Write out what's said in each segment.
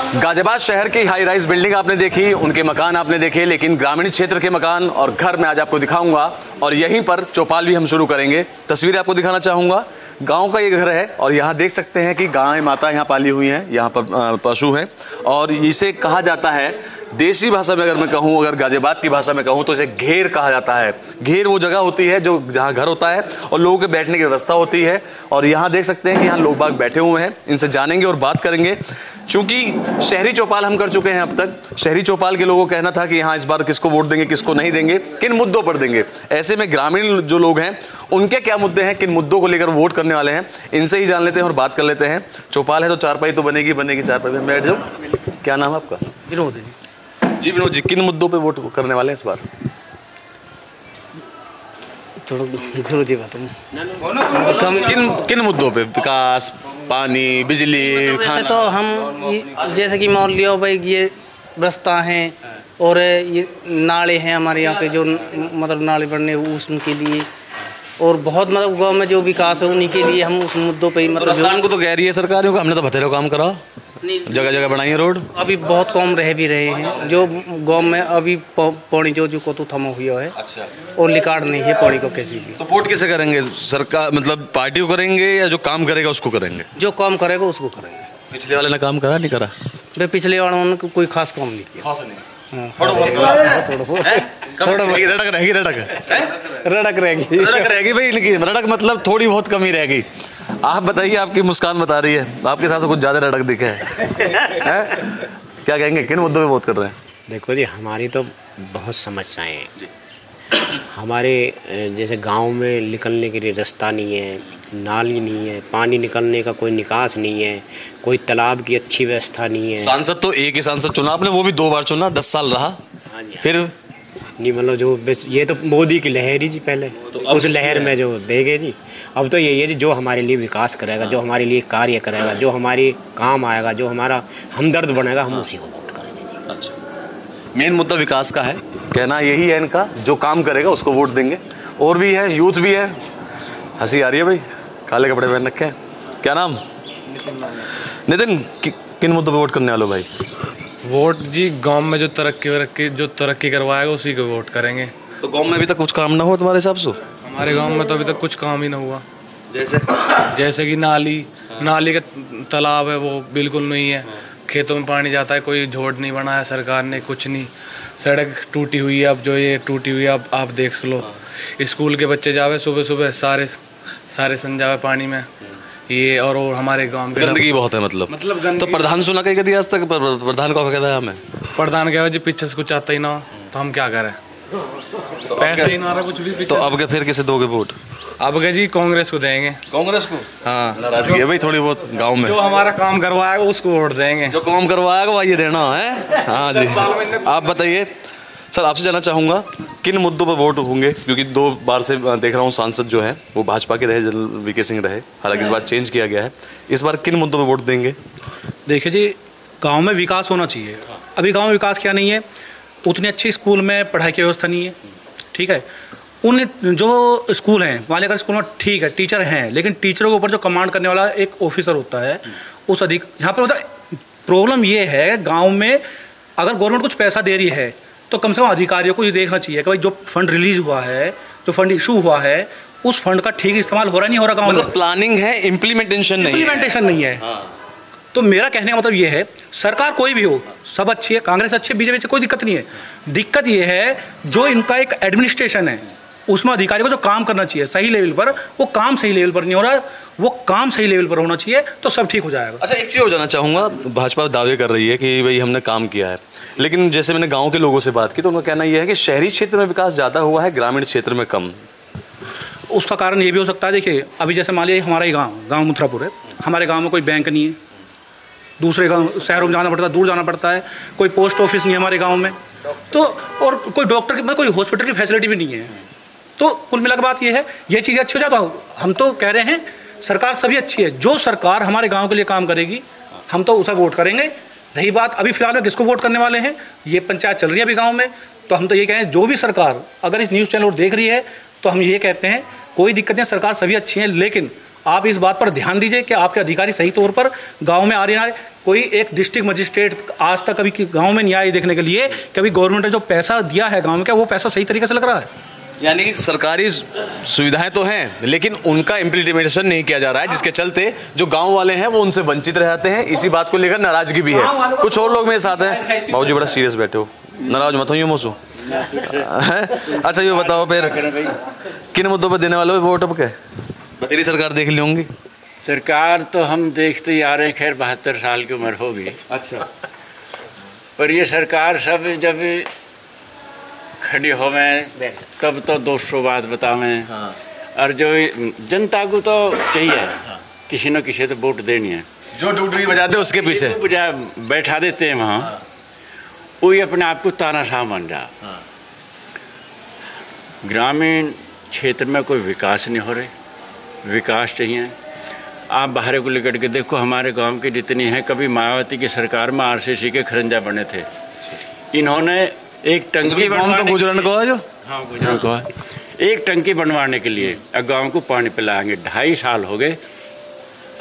गाजियाबाद शहर की high rise building आपने देखी, उनके मकान आपने देखे, लेकिन ग्रामीण क्षेत्र के मकान और घर मैं आज आपको दिखाऊंगा और यहीं पर चौपाल भी हम शुरू करेंगे। तस्वीरें आपको दिखाना चाहूँगा। गांव का ये घर है और यहाँ देख सकते हैं कि गाय माता यहाँ पाली हुई हैं, यहाँ पर पशु हैं और इसे कहा जाता है, देसी भाषा में अगर मैं कहूँ, अगर गाजियाबाद की भाषा में कहूँ तो इसे घेर कहा जाता है। घेर वो जगह होती है जो जहाँ घर होता है और लोगों के बैठने की व्यवस्था होती है। और यहाँ देख सकते हैं कि यहाँ लोग बाग बैठे हुए हैं, इनसे जानेंगे और बात करेंगे। चूंकि शहरी चौपाल हम कर चुके हैं अब तक, शहरी चौपाल के लोगों को कहना था कि यहाँ इस बार किसको वोट देंगे, किसको नहीं देंगे, किन मुद्दों पर देंगे। ऐसे में ग्रामीण जो लोग हैं उनके क्या मुद्दे हैं, किन मुद्दों को लेकर वोट करने वाले हैं, इनसे ही जान लेते हैं और बात कर लेते हैं। चौपाल है तो चारपाई तो बनेगी, चारपाई में बैठ जाओ। क्या नाम है आपका? विनोद जी विनोद जी, किन मुद्दों पे वोट करने वाले हैं इस बार? किन मुद्दों पे? विकास, पानी, बिजली, खाना? तो हम जैसे कि मान लिया भाई, ये रास्ता हैं और ये नाले हैं हमारे यहाँ पे, जो मतलब नाले बनने उसके लिए, और बहुत मतलब गांव में जो विकास है उन्हीं के लिए हम उस मुद्दों पे ही मतलब राजस्थान को तो कह रही है सरकारों को, हमने तो बथेरे काम करा, जगह जगह बनाई है रोड। अभी बहुत कम रह भी रहे हैं जो गांव में अभी पानी जो को तो थमा हुआ है। अच्छा। और लिकाड़ नहीं है पानी को किसी भी। तो वोट किसे करेंगे? सरकार मतलब पार्टी को करेंगे या जो काम करेगा उसको करेंगे? जो काम करेगा उसको करेंगे। पिछले वाले ने काम करा नहीं करा? वे पिछले वालों ने कोई खास काम नहीं किया। खास नहीं। रड़क रहेगी भाई इनकी, रड़क मतलब थोड़ी बहुत कमी रहेगी। आप बताइए, आपकी मुस्कान बता रही है आपके साथ कुछ ज्यादा रड़क दिखे है? क्या कहेंगे, किन मुद्दों पे वोट कर रहे हैं? देखो जी, हमारी तो बहुत समस्याएं हैं। हमारे जैसे गांव में निकलने के लिए रास्ता नहीं है, नाली नहीं है, पानी निकलने का कोई निकास नहीं है, कोई तालाब की अच्छी व्यवस्था नहीं है। सांसद तो एक ही सांसद चुना आपने, वो भी 2 बार चुना, 10 साल रहा। हाँ जी। फिर नहीं मतलब जो ये तो मोदी की लहर ही जी, पहले तो उस लहर में जो देंगे जी। अब तो यही है जी, जो हमारे लिए विकास करेगा, जो हमारे लिए कार्य करेगा, जो हमारे काम आएगा, जो हमारा हमदर्द बनेगा, हम उसी को वोट करेंगे जी। अच्छा, मेन मुद्दा विकास का है, कहना यही है इनका, जो काम करेगा उसको वोट देंगे। और भी है, यूथ भी है। हंसी आ रही है भाई, काले कपड़े पहन रखे हैं। क्या नाम? नितिन, किन मुद्दों पे वोट करने वाले हो भाई? वोट जी, गांव में जो तरक्की करवाएगा उसी को वोट करेंगे। तो गांव में अभी तक कुछ काम ना हो तुम्हारे हिसाब से? हमारे गांव में तो अभी तक कुछ काम ही ना हुआ। जैसे कि नाली का तालाब है वो बिल्कुल नहीं है, खेतों में पानी जाता है, कोई झोड़ नहीं बनाया सरकार ने, कुछ नहीं। सड़क टूटी हुई है, अब जो ये टूटी हुई है आप देख लो। स्कूल के बच्चे जावे सुबह सुबह सारे सन जावे पानी में ये। और हमारे गांव में गंदगी बहुत है मतलब तो प्रधान सुना कहीं कभी आज तक? प्रधान को कहता है हमें, प्रधान क्या जी, पीछे से कुछ आता ही ना हो तो हम क्या करें, पैसा ही ना रहा कुछ भी। तो अब क्या फिर किसे दोगे वोट? अब क्या जी, कांग्रेस को देंगे। कांग्रेस को? हाँ, नाराजगी है भाई थोड़ी बहुत गांव में। जो हमारा काम करवाएगा उसको वोट देंगे, जो काम करवाएगा वही देना है। हाँ जी, आप बताइए सर, आपसे जानना चाहूँगा किन मुद्दों पर वोट होंगे, क्योंकि 2 बार से देख रहा हूँ सांसद जो हैं वो भाजपा के रहे, जनरल वीके सिंह रहे, हालांकि इस बार चेंज किया गया है। इस बार किन मुद्दों पर वोट देंगे? देखिए जी, गांव में विकास होना चाहिए। अभी गांव में विकास क्या नहीं है, उतनी अच्छी स्कूल में पढ़ाई की व्यवस्था नहीं है, ठीक है। उन जो स्कूल हैं वहाँ अगर स्कूल में ठीक है टीचर हैं, लेकिन टीचरों के ऊपर जो कमांड करने वाला एक ऑफिसर होता है, उस यहाँ पर मतलब प्रॉब्लम ये है, गाँव में अगर गवर्नमेंट कुछ पैसा दे रही है तो कम से कम अधिकारियों को ये देखना चाहिए कि भाई जो फंड रिलीज हुआ है, जो फंड इशू हुआ है, उस फंड का ठीक इस्तेमाल हो रहा नहीं हो रहा गाँव में। प्लानिंग है, इम्प्लीमेंटेशन नहीं है। तो मेरा कहने का मतलब ये है, सरकार कोई भी हो, सब अच्छी है, कांग्रेस अच्छी है, बीजेपी से कोई दिक्कत नहीं है। दिक्कत ये है जो इनका एक एडमिनिस्ट्रेशन है, उसमें अधिकारी को जो काम करना चाहिए सही लेवल पर, वो काम सही लेवल पर नहीं हो रहा, वो काम सही लेवल पर होना चाहिए तो सब ठीक हो जाएगा। अच्छा, एक चीज़ हो जाना चाहूँगा, भाजपा दावे कर रही है कि भाई हमने काम किया है, लेकिन जैसे मैंने गांव के लोगों से बात की तो उनका कहना यह है कि शहरी क्षेत्र में विकास ज़्यादा हुआ है, ग्रामीण क्षेत्र में कम। उसका कारण ये भी हो सकता है, देखिए अभी जैसे मान लीजिए हमारा ही गाँव मुथरापुर है, हमारे गाँव में कोई बैंक नहीं है, दूसरे गाँव शहरों में जाना पड़ता है, दूर जाना पड़ता है, कोई पोस्ट ऑफिस नहीं है हमारे गाँव में, तो और कोई डॉक्टर की मतलब कोई हॉस्पिटल की फैसिलिटी भी नहीं है। तो कुल मिलाकर बात ये है, ये चीज़ें अच्छी हो जाए तो हम तो कह रहे हैं सरकार सभी अच्छी है, जो सरकार हमारे गाँव के लिए काम करेगी हम तो उसे वोट करेंगे। रही बात अभी फिलहाल में किसको वोट करने वाले हैं, ये पंचायत चल रही है अभी गांव में, तो हम तो ये कहें जो भी सरकार अगर इस न्यूज़ चैनल को देख रही है तो हम ये कहते हैं कोई दिक्कत नहीं, सरकार सभी अच्छी हैं, लेकिन आप इस बात पर ध्यान दीजिए कि आपके अधिकारी सही तौर पर गांव में आ रहे हैं। कोई एक डिस्ट्रिक्ट मजिस्ट्रेट आज तक कभी गांव में नहीं आए देखने के लिए कि अभी गवर्नमेंट ने जो पैसा दिया है गांव में, क्या वो पैसा सही तरीके से लग रहा है। यानी कि सरकारी सुविधाएं तो हैं लेकिन उनका इम्प्लीमेंटेशन नहीं किया जा रहा है, जिसके चलते जो गांव वाले हैं वो उनसे वंचित रह जाते हैं। इसी बात को लेकर नाराजगी भी है। कुछ और लोग मेरे साथ हैं। बाबूजी बड़ा सीरियस बैठे हो, नाराज मत हो यूं मोसू। अच्छा ये बताओ फिर किन मुद्दों पर देने वाले हो वोट? अब क्या बतेरी सरकार देख ली होंगी? सरकार तो हम देखते ही आ रहे हैं, खैर 72 साल की उम्र होगी। अच्छा, पर ये सरकार सब जब खड़ी होवें तब तो 200 बात बतावें। हाँ। और जो जनता को तो चाहिए किसी न किसी तो वोट देनी है। जो डुगडुगी बजाते उसके पीछे बैठा देते हैं वहाँ। वही अपने आप को तानाशाह बन रहा। ग्रामीण क्षेत्र में कोई विकास नहीं हो रहे, विकास चाहिए। आप बाहर को लेकर के देखो, हमारे गांव की जितनी है, कभी मायावती की सरकार में आरसीसी के खरंजा बने थे। इन्होंने एक टंकी तो गुजरन को जो हाँ गुजरन को एक टंकी बनवाने के लिए गांव को पानी पिलाएंगे। 2.5 साल हो गए,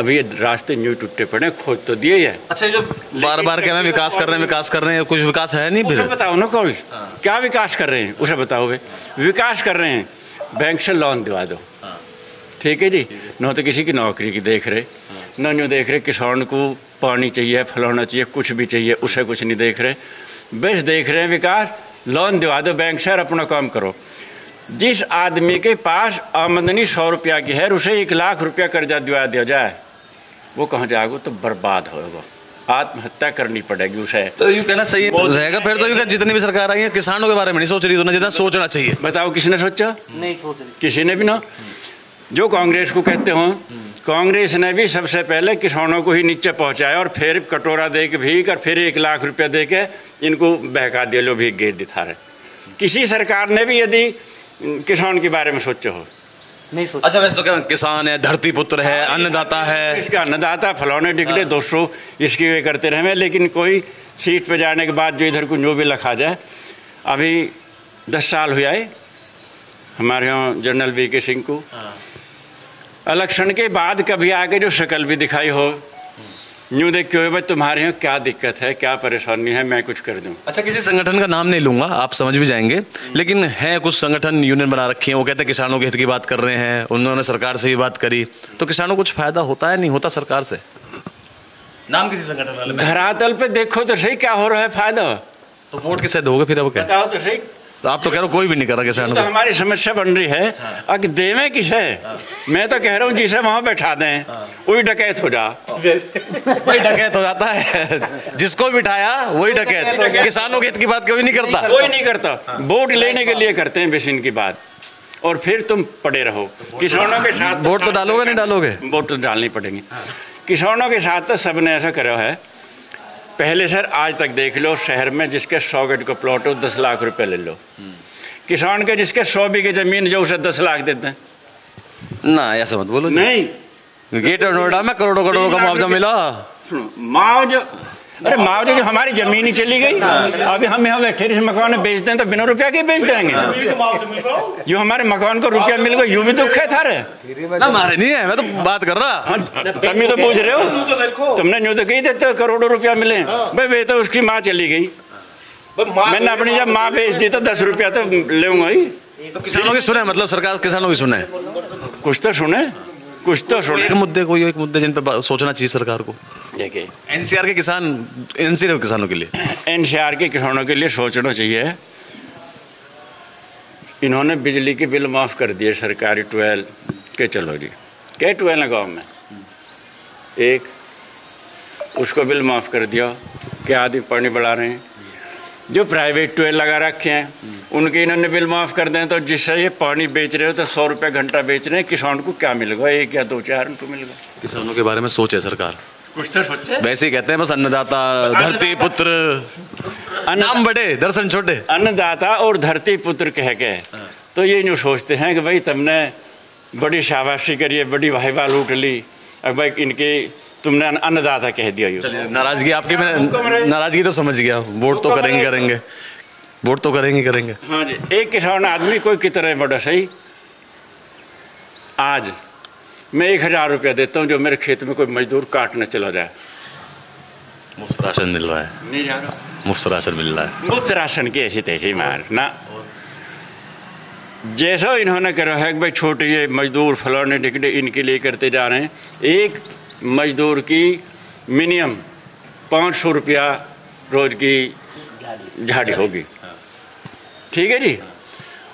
अभी ये रास्ते न्यू टूटे पड़े, खोज तो दिए है। अच्छा, जो बार बार कह रहे हैं विकास कर रहे हैं, कुछ विकास है नहीं। उसे बताओ ना, कोई क्या विकास कर रहे हैं उसे बताओ। वे विकास कर रहे हैं, बैंक से लोन दिवा दो, ठीक है जी। न तो किसी की नौकरी की देख रहे, न न्यू देख रहे किसान को पानी चाहिए, फलाना चाहिए, कुछ भी चाहिए, उसे कुछ नहीं देख रहे। बस देख रहे हैं विकास, लोन दिवा दो बैंक से और अपना काम करो। जिस आदमी के पास आमदनी 100 रुपया की है, उसे 1 लाख रुपया कर्जा दिवा दिया जाए, वो कहाँ जाएगा? तो बर्बाद होगा, आत्महत्या करनी पड़ेगी उसे। तो यूँ कहना सही रहेगा फिर तो? जितनी भी सरकार आई है किसानों के बारे में नहीं सोच रही, तो जितना सोचना चाहिए। बताओ किसने सोचा? नहीं सोच रही किसी ने भी ना। जो कांग्रेस को कहते हो, कांग्रेस ने भी सबसे पहले किसानों को ही नीचे पहुंचाया और फिर कटोरा दे के भीख और फिर 1 लाख रुपया दे के इनको बहका दिया, लो भीख गेट दिखा रहे। किसी सरकार ने भी यदि किसान के बारे में सोचा हो? नहीं सोच। अच्छा, वैसे तो क्या किसान है, धरती पुत्र है, अन्नदाता है, इसका अन्नदाता फलौने डिगले 200 इसकी वे करते रहे। लेकिन कोई सीट पे जाने के बाद जो इधर को जो भी लिखा जाए। अभी 10 साल हुआ है हमारे यहाँ जनरल VK सिंह को। इलेक्शन के बाद कभी आके जो शक्ल भी दिखाई हो, न्यू देख के भाई तुम्हारे यहाँ क्या दिक्कत है, क्या परेशानी है, मैं कुछ कर दूँ। अच्छा, किसी संगठन का नाम नहीं लूंगा, आप समझ भी जाएंगे, लेकिन है कुछ संगठन यूनियन बना रखी है, वो कहते हैं किसानों के हित की बात कर रहे हैं, उन्होंने सरकार से भी बात करी, तो किसानों को कुछ फायदा होता है नहीं होता सरकार से? नाम किसी संगठन वाले धरातल पे देखो तो सही क्या हो रहा है फायदा। तो वोट किससे दोगे फिर? अब क्या बताओ तो सही। तो आप तो कह रहे हो कोई भी नहीं कर रहा किसानों तो को। हमारी समस्या बन रही है। अब देवें किसे? मैं तो कह रहा हूँ जिसे वहाँ बैठा दें वही डकैत हो जा। वही डकैत हो जाता है, जिसको बिठाया वही डकैत। किसानों के हित की बात कभी नहीं करता, कोई नहीं करता। वोट लेने के लिए करते हैं बेसिन की बात, और फिर तुम पड़े रहो किसानों के साथ। वोट तो डालोगे नहीं डालोगे? वोट तो डालनी पड़ेगी। किसानों के साथ तो सबने ऐसा करा है। पहले सर आज तक देख लो, शहर में जिसके 100 गज का प्लॉट हो 10 लाख रुपए ले लो, किसान के जिसके 100 बीघे जमीन जो उसे 10 लाख देते हैं ना। ऐसा मत बोलो। नहीं, ग्रेटर नोएडा में करोड़ों करोड़ों का मुआवजा मिला। सुनो मुआवजा, अरे मुआवजा जो हमारी जमीन ही चली गई। अभी हम यहाँ बैठे इस मकान बेच दें तो बिना रुपया के बेच देंगे। जो हमारे मकान को रुपया मिल गया, यूं भी दुख है थारे ना। हमारे नहीं है, मैं तो बात कर रहा। तुम ही तो पूछ रहे हो, तुमने यूं तो कही देते करोड़ों रुपया मिले भाई। वे तो उसकी माँ चली गई, मैंने अपनी जब माँ बेच दी तो 10 रुपया तो लेऊंगा ही। तो किसानों की सुने, मतलब सरकार किसानों की सुने, कुछ तो सुने, कुछ तो सुने। एक मुद्दे जिन पे सोचना चाहिए सरकार को। देखिए एनसीआर के किसानों के लिए, एनसीआर के किसानों के लिए सोचना चाहिए। इन्होंने बिजली के बिल माफ़ कर दिए सरकारी 12 के। चलो जी, क्या 12 है गाँव में? एक उसको बिल माफ़ कर दिया, क्या आदमी पानी बढ़ा रहे हैं। जो प्राइवेट 12 लगा रखे हैं उनके इन्होंने बिल माफ़ कर दें, तो जिससे ये पानी बेच रहे हो तो 100 रुपये घंटा बेच रहे हैं, किसान को क्या मिलेगा? 1 या 2 4 उनको मिलेगा। किसानों के बारे में सोचे सरकार, कुछ तो सोचे। वैसे ही कहते हैं बस अन्नदाता, धरती पुत्र, नाम बड़े दर्शन छोटे। अन्नदाता और धरती पुत्र कह के तो ये यूँ सोचते हैं कि भाई तुमने बड़ी शाबाशी करी है, बड़ी वाहवाही लूट ली, अब भाई इनके तुमने अन्नदाता कह दिया। नाराजगी आपकी, मैं नाराजगी तो समझ गया। वोट तो करेंगे, वोट तो करेंगे। हाँ जी, एक किसान आदमी कोई कितना बड़ा सही, आज मैं 1000 रुपया देता हूँ, जो मेरे खेत में कोई मजदूर काटने चला जाए। मुफ्त राशन मिल रहा है? नहीं जा रहा, मुफ्त राशन मिल रहा है। मुफ्त राशन की ऐसी तैसी मार ना, जैसा इन्होंने करा है कि भाई छोटे ये मजदूर फलाने टिकटे इनके लिए करते जा रहे हैं। एक मजदूर की मिनिमम 500 रुपया रोज की झाड़ी होगी, ठीक है जी।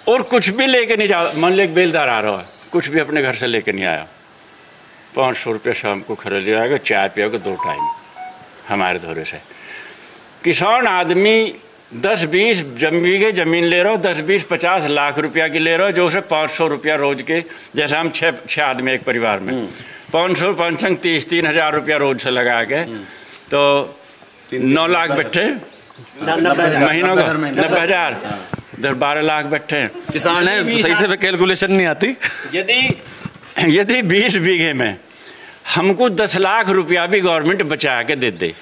और कुछ भी लेके नहीं जा, मान लो एक बेलदार आ रहा है, कुछ भी अपने घर से लेके नहीं आया, 500 रुपया शाम को खरीद ले आएगा, चाय पिएगा 2 टाइम हमारे धोरे से। किसान आदमी 10-20 बीघे ज़मीन ले रहा हो, 10-20-50 लाख रुपया की ले रहा हो, जो उसे 500 रुपया रोज के, जैसे हम 6 आदमी एक परिवार में, 500 5 30 हज़ार रुपया रोज से लगा के, तो 9 लाख बैठे महीनों का, 90,000, 12 लाख बैठे हैं। किसान है तो सही से कैलकुलेशन नहीं आती। यदि 20 बीघे में हमको 10 लाख रुपया भी गवर्नमेंट बचा के दे दे,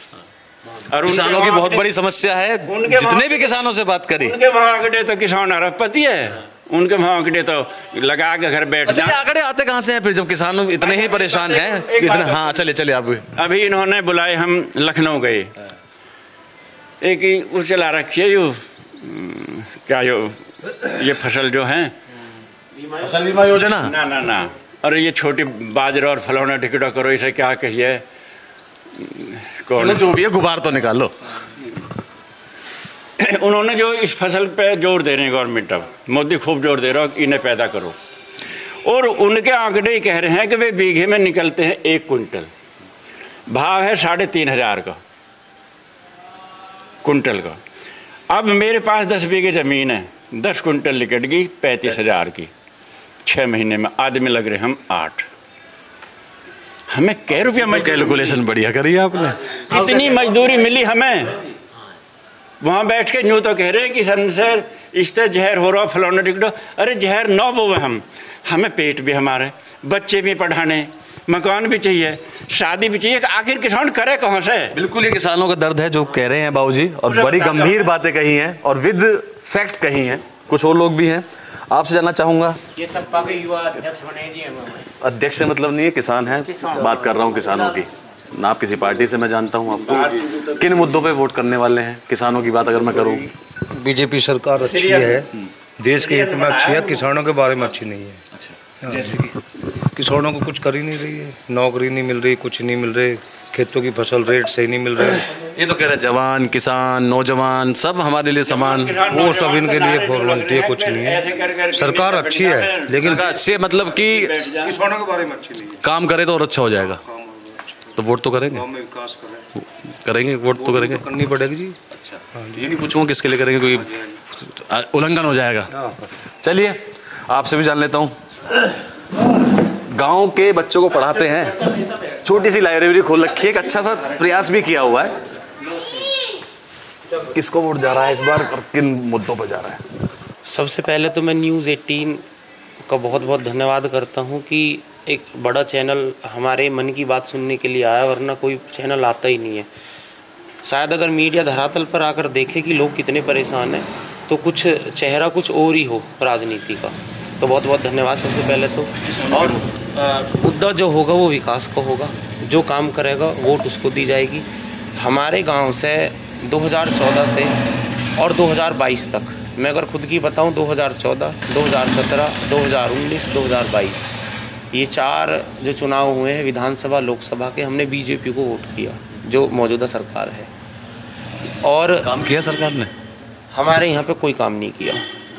और किसानों की बहुत बड़ी समस्या है, जितने भी किसानों से बात करी, उनके वहाँ आंकड़े तो किसान अरबपति है, उनके वहाँ आंकड़े तो लगा के घर बैठ जाए। आंकड़े आते कहाँ से हैं फिर, जब किसान इतने ही परेशान हैं इतना? हाँ चलिए आप। अभी इन्होंने बुलाए, हम लखनऊ गए, एक ही वो चला रखी है यो क्या ये फसल जो है फसल बीमा योजना, ना अरे ये छोटी बाजरा और फलौना टिकटा करो, इसे क्या कहिए, कौन जो भी है गुबार तो निकालो। उन्होंने जो इस फसल पे जोर दे रहे हैं गवर्नमेंट, अब मोदी खूब जोर दे रहा है इन्हें पैदा करो, और उनके आंकड़े ही कह रहे हैं कि वे बीघे में निकलते हैं 1 कुंटल, भाव है 3,500 का कुंटल का। अब मेरे पास 10 बीघे ज़मीन है, 10 कुंटल निकट गई 35,000 की, 6 महीने में आदमी लग रहे हम 8, हमें कै रुपया कैलकुलेशन बढ़िया करी आपने। कितनी मजदूरी मिली हमें, वहाँ बैठ के यूँ तो कह रहे हैं कि सर इस तरह जहर हो रहा फलाना टिकटो, अरे जहर 9 बोए हम, हमें पेट भी हमारे, बच्चे भी पढ़ाने, मकान भी चाहिए, शादी भी चाहिए, आखिर किसान करे कहाँ से? बिल्कुल ये किसानों का दर्द है जो कह रहे हैं बाबूजी, और बड़ी गंभीर बातें कही हैं और विद फैक्ट कही हैं। कुछ और लोग भी हैं, आपसे जानना चाहूँगा। ये सपा के युवा अध्यक्ष बने जी हम। अध्यक्ष से मतलब नहीं है, किसान है, बात कर रहा हूँ किसानों की ना। आप किसी पार्टी से, मैं जानता हूँ आपको, किन मुद्दों पे वोट करने वाले हैं? किसानों की बात अगर मैं करूँ, बीजेपी सरकार अच्छी है, देश के हित में अच्छी है, किसानों के बारे में अच्छी नहीं है। अच्छा, जैसे कि किसानों को कुछ कर ही नहीं रही है, नौकरी नहीं मिल रही, कुछ नहीं मिल रही, खेतों की फसल रेट सही नहीं मिल रहे। ये तो कह रहे हैं जवान किसान नौजवान सब हमारे लिए समान, वो सब इनके लिए फॉर्मेलिटी है, कुछ नहीं है। सरकार अच्छी है लेकिन अच्छे मतलब कि किसानों के बारे में अच्छी नहीं है। काम करे तो और अच्छा हो जाएगा, तो वोट तो करेंगे, विकास करेंगे, वोट तो करेंगे, करनी पड़ेगी जी। अच्छा, ये नहीं पूछूंगा किसके लिए करेंगे, कोई उल्लंघन हो जाएगा। चलिए आपसे भी जान लेता हूँ, गांव के बच्चों को पढ़ाते हैं, छोटी सी लाइब्रेरी खोल रखी है, एक अच्छा सा प्रयास भी किया हुआ है। किसको वोट जा रहा है इस बार और किन मुद्दों पर जा रहा है? सबसे पहले तो मैं न्यूज़ 18 का बहुत बहुत धन्यवाद करता हूं कि एक बड़ा चैनल हमारे मन की बात सुनने के लिए आया, वरना कोई चैनल आता ही नहीं है। शायद अगर मीडिया धरातल पर आकर देखे कि लोग कितने परेशान हैं, तो कुछ चेहरा कुछ और ही हो राजनीति का। तो बहुत बहुत धन्यवाद सबसे पहले तो। और मुद्दा जो होगा वो विकास का होगा, जो काम करेगा वोट उसको दी जाएगी। हमारे गांव से 2014 से और 2022 तक, मैं अगर खुद की बताऊं, 2014, 2017, 2019, 2022 ये 4 जो चुनाव हुए हैं विधानसभा लोकसभा के, हमने बीजेपी को वोट किया जो मौजूदा सरकार है। और काम किया सरकार ने? हमारे यहाँ पे कोई काम नहीं किया।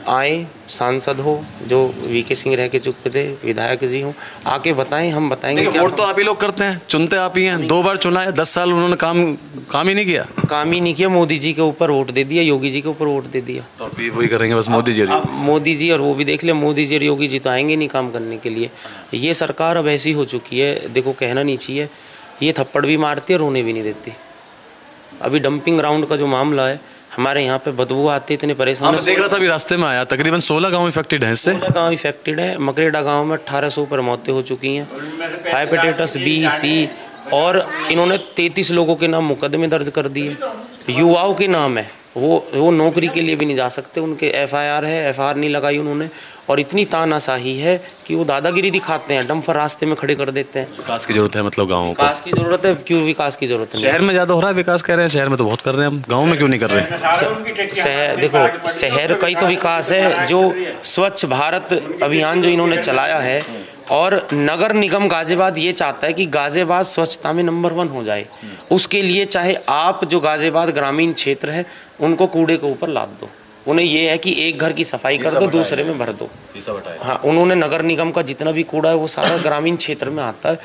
आए सांसद हो जो वीके सिंह रह के चुके थे, विधायक जी हो, आके बताएं, हम बताएंगे। क्या वोट तो आप ही लोग करते हैं, चुनते आप ही हैं, 2 बार चुना है, 10 साल उन्होंने काम ही नहीं किया। काम ही नहीं किया, मोदी जी के ऊपर वोट दे दिया, योगी जी के ऊपर वोट दे दिया। तो अभी वही करेंगे बस, मोदी जी। मोदी जी, और वो भी देख ले, मोदी जी और योगी जी तो आएंगे नहीं काम करने के लिए। ये सरकार अब ऐसी हो चुकी है, देखो कहना नहीं चाहिए, ये थप्पड़ भी मारती है, रोने भी नहीं देती। अभी डंपिंग ग्राउंड का जो मामला है, हमारे यहाँ पे बदबू आती है, इतने परेशान। देख रहा था अभी रास्ते में आया, तकरीबन 16 गांव इफेक्टेड हैं इससे। 16 गाँव इफेक्टेड है। मकरेडा गांव में 1800 पर मौतें हो चुकी हैं, हेपेटाइटिस B, C, और इन्होंने 33 लोगों के नाम मुकदमे दर्ज कर दिए। युवाओं के नाम है, वो नौकरी के लिए भी नहीं जा सकते। उनके FIR है, FIR नहीं लगाई उन्होंने, और इतनी तानाशाही है कि वो दादागिरी दिखाते हैं, डंपर रास्ते में खड़े कर देते हैं। विकास की जरूरत है मतलब गाँव को? विकास की जरूरत है, क्यों विकास की जरूरत है? शहर में ज़्यादा हो रहा है विकास, कह रहे हैं शहर में तो बहुत कर रहे हैं हम, गाँव में क्यों नहीं कर रहे हैं? देखो, शहर का ही तो विकास है। जो स्वच्छ भारत अभियान जो इन्होंने चलाया है, और नगर निगम गाजियाबाद ये चाहता है कि गाजियाबाद स्वच्छता में नंबर 1 हो जाए। उसके लिए चाहे आप जो गाजियाबाद ग्रामीण क्षेत्र है उनको कूड़े के ऊपर लाद दो, उन्हें ये है कि एक घर की सफाई कर दो, दूसरे में भर दो। हाँ, उन्होंने नगर निगम का जितना भी कूड़ा है वो सारा ग्रामीण क्षेत्र में आता है।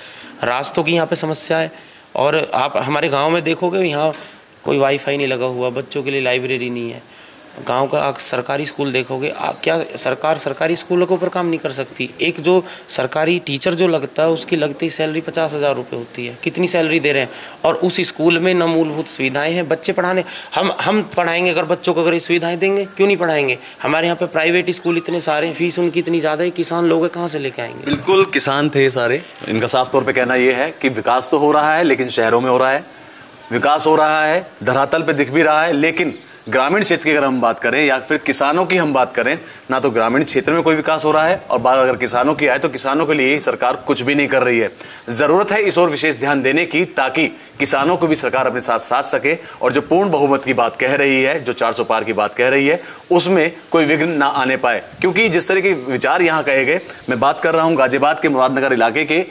रास्तों की यहाँ पे समस्या है, और आप हमारे गाँव में देखोगे यहाँ कोई वाईफाई नहीं लगा हुआ, बच्चों के लिए लाइब्रेरी नहीं है। गांव का सरकारी स्कूल देखोगे, क्या सरकार सरकारी स्कूलों के ऊपर काम नहीं कर सकती? एक जो सरकारी टीचर जो लगता है उसकी लगती सैलरी 50,000 रुपये होती है। कितनी सैलरी दे रहे हैं, और उस स्कूल में न मूलभूत सुविधाएं हैं। बच्चे पढ़ाने हम पढ़ाएंगे, अगर बच्चों को अगर ये सुविधाएं देंगे, क्यों नहीं पढ़ाएंगे? हमारे यहाँ पे प्राइवेट स्कूल इतने सारे हैं, फीस उनकी इतनी ज़्यादा है, किसान लोग कहाँ से लेके आएंगे? बिल्कुल, किसान थे सारे। इनका साफ तौर पर कहना ये है कि विकास तो हो रहा है लेकिन शहरों में हो रहा है, विकास हो रहा है धरातल पे दिख भी रहा है, लेकिन ग्रामीण क्षेत्र की अगर हम बात करें या फिर किसानों की हम बात करें, ना तो ग्रामीण क्षेत्र में कोई विकास हो रहा है, और बात अगर किसानों की आए तो किसानों के लिए सरकार कुछ भी नहीं कर रही है। जरूरत है इस ओर विशेष ध्यान देने की, ताकि किसानों को भी सरकार अपने साथ साथ सके, और जो पूर्ण बहुमत की बात कह रही है, जो 400 पार की बात कह रही है, उसमें कोई विघ्न ना आने पाए। क्योंकि जिस तरह के विचार यहाँ कहे गए, मैं बात कर रहा हूँ गाजियाबाद के मुरादनगर इलाके के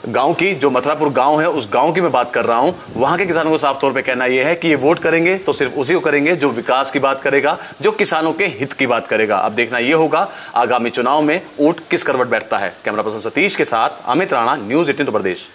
गांव की, जो मथुरापुर गांव है उस गांव की मैं बात कर रहा हूं। वहां के किसानों को साफ तौर पे कहना यह है कि ये वोट करेंगे तो सिर्फ उसी को करेंगे जो विकास की बात करेगा, जो किसानों के हित की बात करेगा। अब देखना यह होगा आगामी चुनाव में ऊंट किस करवट बैठता है। कैमरा पर्सन सतीश के साथ अमित राणा, न्यूज़ 18 उत्तर प्रदेश।